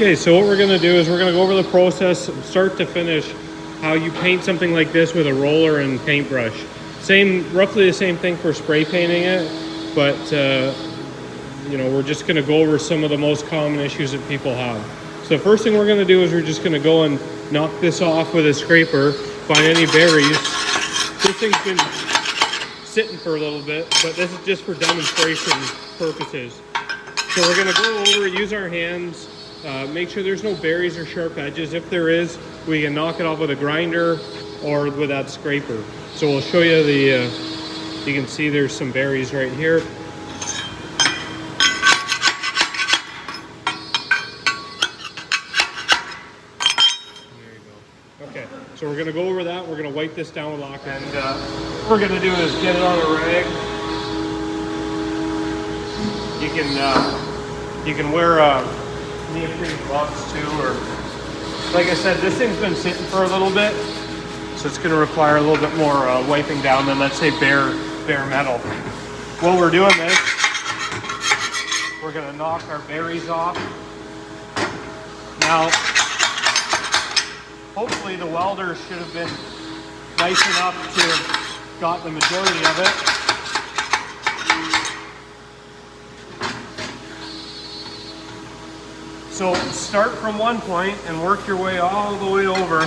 Okay, so what we're gonna do is we're gonna go over the process, start to finish, how you paint something like this with a roller and paintbrush. Roughly the same thing for spray painting it, but you know, we're just gonna go over some of the most common issues that people have. So the first thing we're gonna do is we're just gonna go and knock this off with a scraper, find any berries. This thing's been sitting for a little bit, but this is just for demonstration purposes. So we're gonna go over, use our hands, make sure there's no berries or sharp edges. If there is, we can knock it off with a grinder or with that scraper. So we'll show you you can see there's some berries right here. There you go. Okay, so we're gonna go over that. We're gonna wipe this down with lacquer. And what we're gonna do is get it on a rag. You can wear neoprene gloves too, or like I said, this thing's been sitting for a little bit, so it's going to require a little bit more wiping down than, let's say, bare metal. While we're doing this, we're going to knock our berries off. Now, hopefully the welder should have been nice enough to have got the majority of it. So start from one point and work your way all the way over.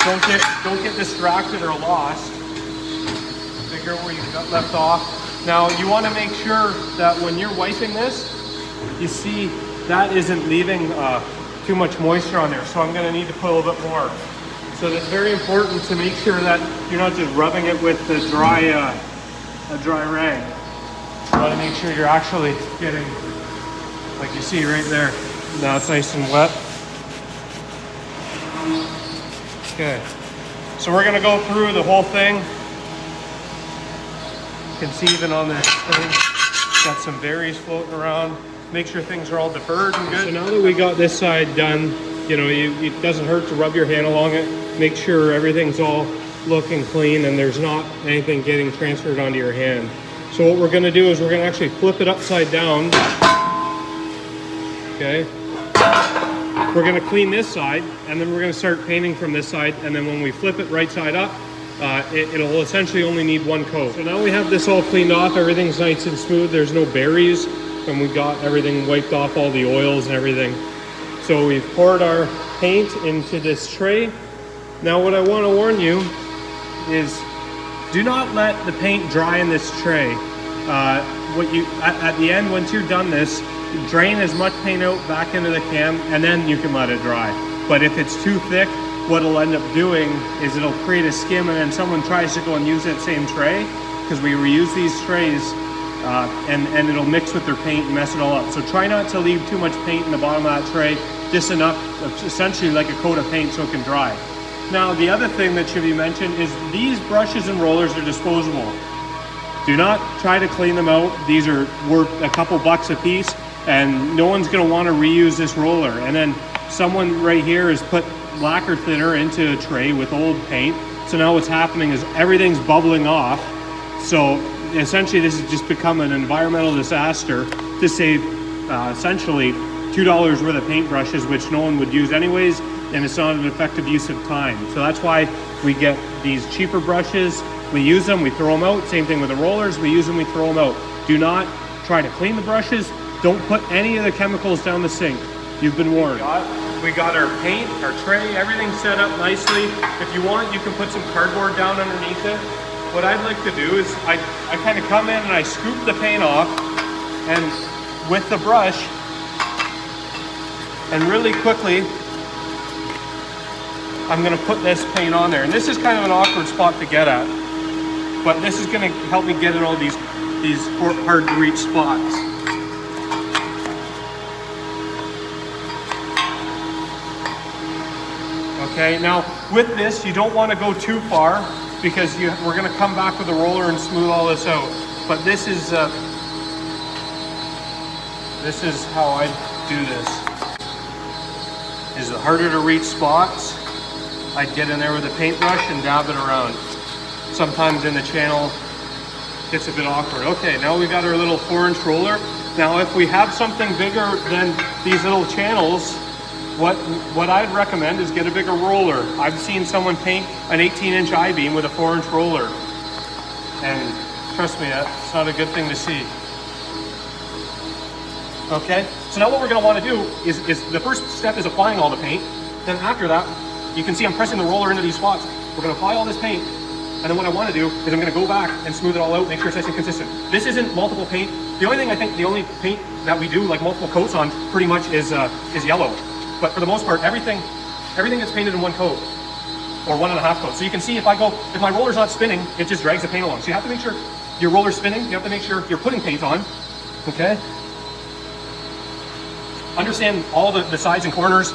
Don't get distracted or lost. Figure out where you got left off. Now you want to make sure that when you're wiping this, you see that isn't leaving too much moisture on there. So I'm going to need to put a little bit more. So it's very important to make sure that you're not just rubbing it with the dry rag. You want to make sure you're actually getting, like you see right there. Now it's nice and wet. Okay, so we're gonna go through the whole thing. You can see even on this thing, got some berries floating around. Make sure things are all deburred and good. So now that we got this side done, you know, it doesn't hurt to rub your hand along it. Make sure everything's all looking clean and there's not anything getting transferred onto your hand. So what we're gonna do is we're gonna actually flip it upside down. Okay. We're going to clean this side, and then we're going to start painting from this side, and then when we flip it right side up, it'll essentially only need one coat. So now we have this all cleaned off, everything's nice and smooth, there's no berries, and we got everything wiped off, all the oils and everything. So we've poured our paint into this tray. Now what I want to warn you is do not let the paint dry in this tray. At the end, once you're done this, drain as much paint out back into the can, and then you can let it dry. But if it's too thick, what it'll end up doing is it'll create a skim, and then someone tries to go and use that same tray, because we reuse these trays, and it'll mix with their paint and mess it all up. So try not to leave too much paint in the bottom of that tray, just enough, essentially like a coat of paint so it can dry. Now the other thing that should be mentioned is these brushes and rollers are disposable. Do not try to clean them out. These are worth a couple bucks a piece, and no one's going to want to reuse this roller. And then someone right here has put lacquer thinner into a tray with old paint. So now what's happening is everything's bubbling off. So essentially this has just become an environmental disaster to save essentially $2 worth of paintbrushes, which no one would use anyways, and it's not an effective use of time. So that's why we get these cheaper brushes. We use them, we throw them out. Same thing with the rollers, we use them, we throw them out. Do not try to clean the brushes. Don't put any of the chemicals down the sink. You've been warned. We got our paint, our tray, everything set up nicely. If you want, you can put some cardboard down underneath it. What I'd like to do is I kind of come in and I scoop the paint off, and with the brush, and really quickly, I'm gonna put this paint on there. And this is kind of an awkward spot to get at, but this is gonna help me get in all these hard to reach spots. Okay, now with this, you don't want to go too far because we're going to come back with a roller and smooth all this out. But this is how I do this. Is the harder to reach spots, I'd get in there with a paintbrush and dab it around. Sometimes in the channel, it gets a bit awkward. Okay, now we've got our little 4-inch roller. Now if we have something bigger than these little channels, what I'd recommend is get a bigger roller. I've seen someone paint an 18-inch I-beam with a 4-inch roller, and trust me, that's not a good thing to see. Okay, so now what we're going to want to do is the first step is applying all the paint. Then after that, you can see I'm pressing the roller into these spots. We're going to apply all this paint, and then what I want to do is I'm going to go back and smooth it all out, make sure it's nice and consistent. This isn't multiple paint. The only thing I think, the only paint that we do like multiple coats on pretty much is yellow. But for the most part, everything gets painted in one coat or 1.5 coats. So you can see if my roller's not spinning, it just drags the paint along. So you have to make sure your roller's spinning. You have to make sure you're putting paint on. Okay. Understand all the sides and corners.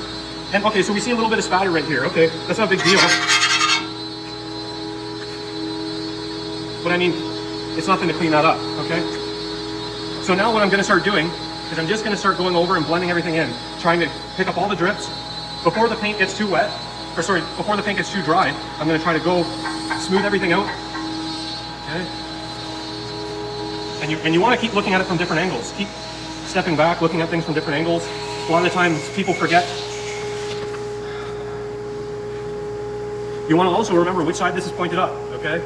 And okay, so we see a little bit of spatter right here. Okay, that's not a big deal. But I mean, it's nothing to clean that up, okay? So now what I'm gonna start doing is I'm just gonna start going over and blending everything in, trying to pick up all the drips. Before the paint gets too wet, or sorry, before the paint gets too dry, I'm gonna try to go smooth everything out, okay? And you wanna keep looking at it from different angles. Keep stepping back, looking at things from different angles. A lot of the times people forget. You want to also remember which side this is pointed up, okay?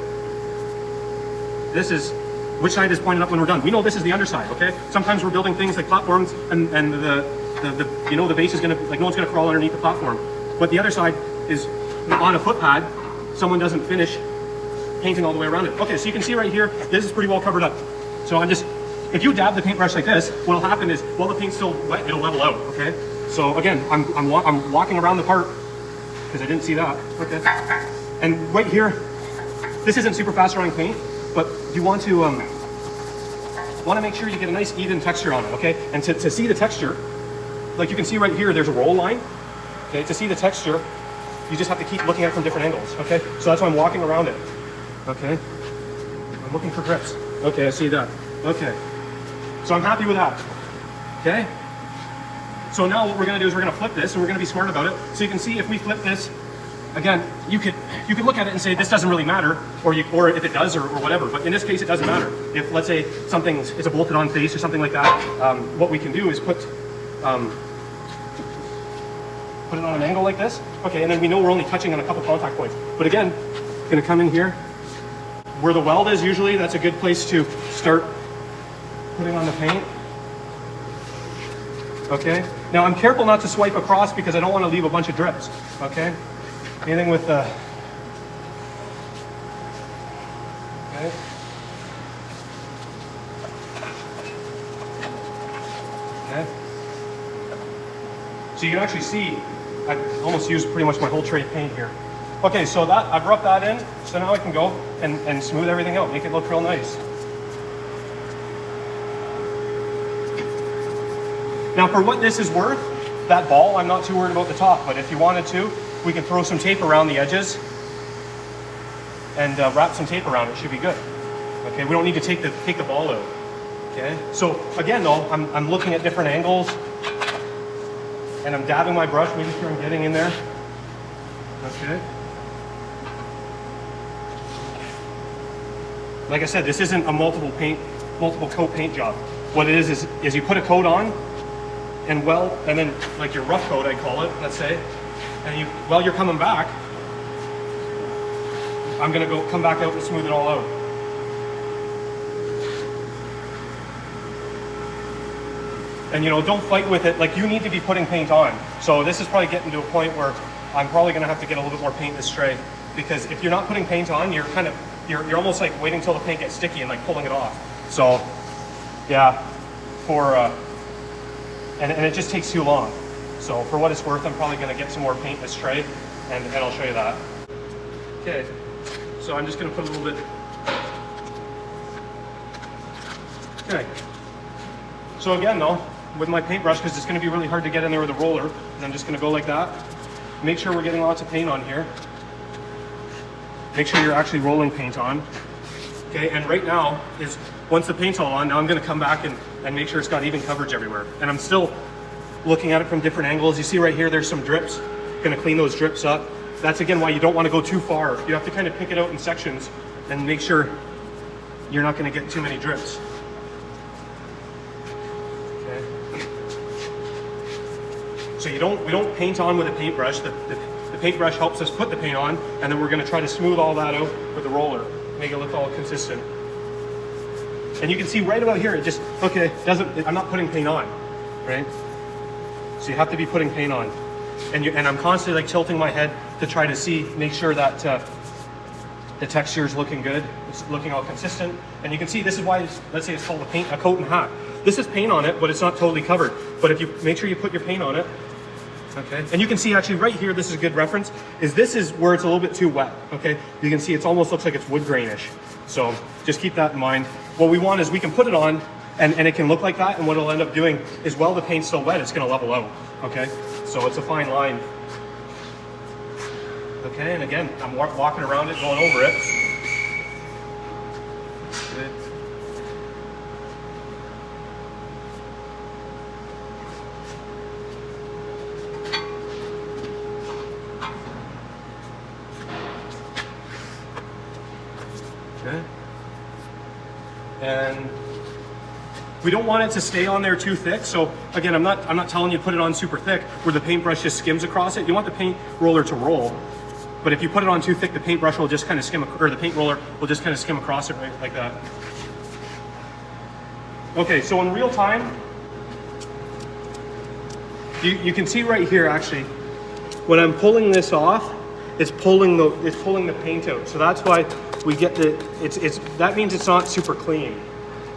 This is, which side is pointed up when we're done. We know this is the underside, okay? Sometimes we're building things like platforms and the base is gonna, like no one's gonna crawl underneath the platform. But the other side is on a foot pad, someone doesn't finish painting all the way around it. Okay, so you can see right here, this is pretty well covered up. So if you dab the paintbrush like this, what'll happen is, while the paint's still wet, it'll level out, okay? So again, I'm walking around the part, because I didn't see that, okay? And right here, this isn't super fast drying paint, but you want to make sure you get a nice even texture on it, okay? And to see the texture, like you can see right here, there's a roll line, okay? To see the texture, you just have to keep looking at it from different angles, okay? So that's why I'm walking around it, okay? I'm looking for drips. Okay, I see that, okay. So I'm happy with that, okay? So now what we're gonna do is we're gonna flip this and we're gonna be smart about it. So you can see if we flip this, again, you could look at it and say this doesn't really matter, or if it does or whatever, but in this case it doesn't matter. If let's say it's a bolted on face or something like that, what we can do is put it on an angle like this, okay, and then we know we're only touching on a couple contact points. But again, gonna come in here, where the weld is usually, that's a good place to start putting on the paint. Okay, now I'm careful not to swipe across because I don't want to leave a bunch of drips, okay? Anything with the... Okay. Okay. So you can actually see, I almost used pretty much my whole tray of paint here. Okay, so that I've rubbed that in, so now I can go and smooth everything out, make it look real nice. Now for what this is worth, that ball, I'm not too worried about the top, but if you wanted to, we can throw some tape around the edges and wrap some tape around it, should be good. Okay, we don't need to take the ball out. Okay, so again though, I'm looking at different angles and I'm dabbing my brush, making sure I'm getting in there. Okay. Like I said, this isn't a multiple coat paint job. What it is you put a coat on, and then like your rough coat, I call it, let's say, and while you're coming back, I'm gonna come back out and smooth it all out. And don't fight with it, like you need to be putting paint on. So this is probably getting to a point where I'm probably gonna have to get a little bit more paint in this tray, because if you're not putting paint on, you're almost like waiting till the paint gets sticky and like pulling it off. So yeah, and it just takes too long. So for what it's worth, I'm probably gonna get some more paint in this tray and I'll show you that. Okay, so I'm just gonna put a little bit. Okay, so again though, with my paintbrush, because it's gonna be really hard to get in there with a roller, and I'm just gonna go like that. Make sure we're getting lots of paint on here. Make sure you're actually rolling paint on. Okay, and right now is, once the paint's all on, now I'm gonna come back and make sure it's got even coverage everywhere. And I'm still looking at it from different angles. You see right here, there's some drips. Gonna clean those drips up. That's again why you don't wanna go too far. You have to kind of pick it out in sections and make sure you're not gonna get too many drips. Okay. So we don't paint on with a paintbrush. The paintbrush helps us put the paint on, and then we're going to try to smooth all that out with the roller, make it look all consistent. And you can see right about here, it just, okay, I'm not putting paint on, right? So you have to be putting paint on. And I'm constantly like tilting my head to try to make sure that the texture is looking good. It's looking all consistent. And you can see this is why, let's say it's called a coat and hat. This is paint on it, but it's not totally covered. But if you make sure you put your paint on it, okay? And you can see actually right here, this is a good reference, this is where it's a little bit too wet, okay? You can see it almost looks like it's wood grainish. So just keep that in mind. What we want is we can put it on and it can look like that, and what it'll end up doing is while the paint's still wet, it's gonna level out, okay? So it's a fine line. Okay, and again, I'm walking around it, going over it. Good. Okay. And we don't want it to stay on there too thick. So again, I'm not telling you to put it on super thick where the paintbrush just skims across it. You want the paint roller to roll. But if you put it on too thick, the paintbrush will just kind of skim, or the paint roller will just kind of skim across it right like that. Okay, so in real time, you can see right here actually, when I'm pulling this off, it's pulling the paint out. So that's why we get that means it's not super clean.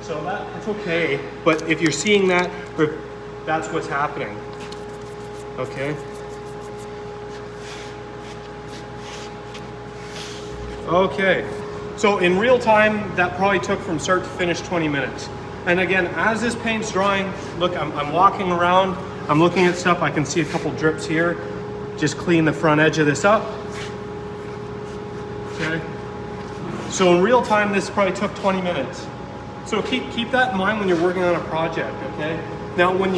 So it's okay. But if you're seeing that, that's what's happening. Okay. Okay, so in real time, that probably took from start to finish 20 minutes. And again, as this paint's drying, look, I'm walking around, I'm looking at stuff, I can see a couple drips here. Just clean the front edge of this up. Okay, so in real time, this probably took 20 minutes. So keep that in mind when you're working on a project, okay? Now when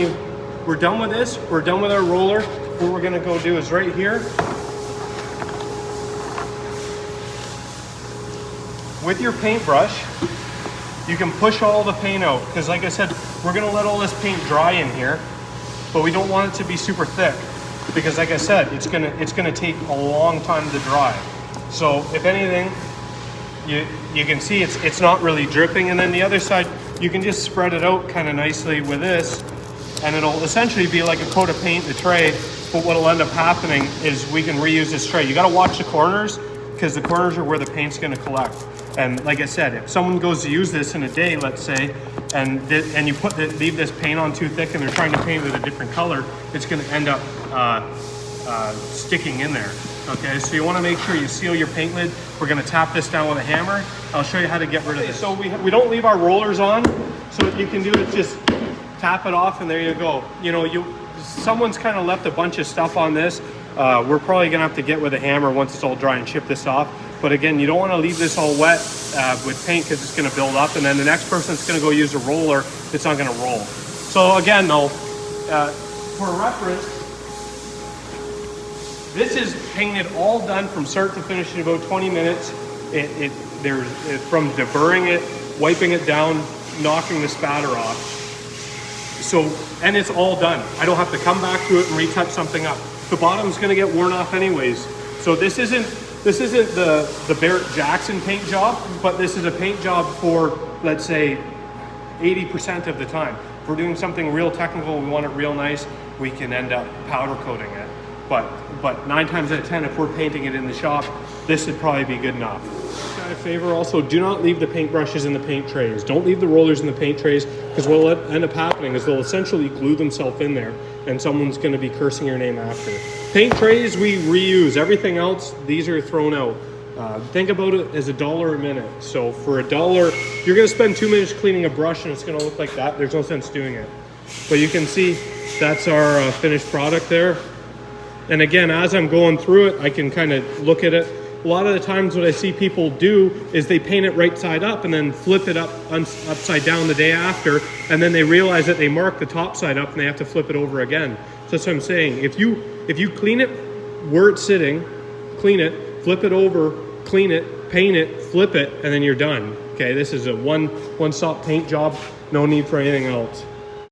we're done with this, we're done with our roller, what we're gonna go do is right here, with your paintbrush, you can push all the paint out, because like I said, we're gonna let all this paint dry in here, but we don't want it to be super thick, because like I said, it's gonna take a long time to dry. So if anything, you can see it's not really dripping, and then the other side, you can just spread it out kind of nicely with this, and it'll essentially be like a coat of paint in the tray, but what'll end up happening is we can reuse this tray. You gotta watch the corners, because the corners are where the paint's gonna collect. And like I said, if someone goes to use this in a day, let's say, and you leave this paint on too thick and they're trying to paint with a different color, it's gonna end up sticking in there. Okay, so you wanna make sure you seal your paint lid. We're gonna tap this down with a hammer. I'll show you how to get rid of this. So we don't leave our rollers on, so what you can do is just tap it off and there you go. You know, someone's kind of left a bunch of stuff on this. We're probably gonna have to get with a hammer once it's all dry and chip this off. But again, you don't want to leave this all wet with paint because it's going to build up, and then the next person's going to go use a roller, it's not going to roll. So again, though, for reference, this is painted all done from start to finish in about 20 minutes. From deburring it, wiping it down, knocking the spatter off. So, and it's all done. I don't have to come back to it and retouch something up. The bottom's going to get worn off anyways. So this isn't the Barrett-Jackson paint job, but this is a paint job for, let's say, 80% of the time. If we're doing something real technical, we want it real nice, we can end up powder coating it. But 9 times out of 10, if we're painting it in the shop, this would probably be good enough. A favor also, do not leave the paintbrushes in the paint trays. Don't leave the rollers in the paint trays, because what will end up happening is they'll essentially glue themselves in there, and someone's going to be cursing your name after. Paint trays we reuse. Everything else, these are thrown out. Think about it as $1 a minute. So for $1, you're going to spend 2 minutes cleaning a brush and it's going to look like that. There's no sense doing it. But you can see that's our finished product there. And again, as I'm going through it, I can kind of look at it. A lot of the times what I see people do is they paint it right side up and then flip it upside down the day after, and then they realize that they mark the top side up and they have to flip it over again. So that's what I'm saying. If you clean it where it's sitting, clean it, flip it over, clean it, paint it, flip it, and then you're done. Okay, this is a one-stop paint job. No need for anything else.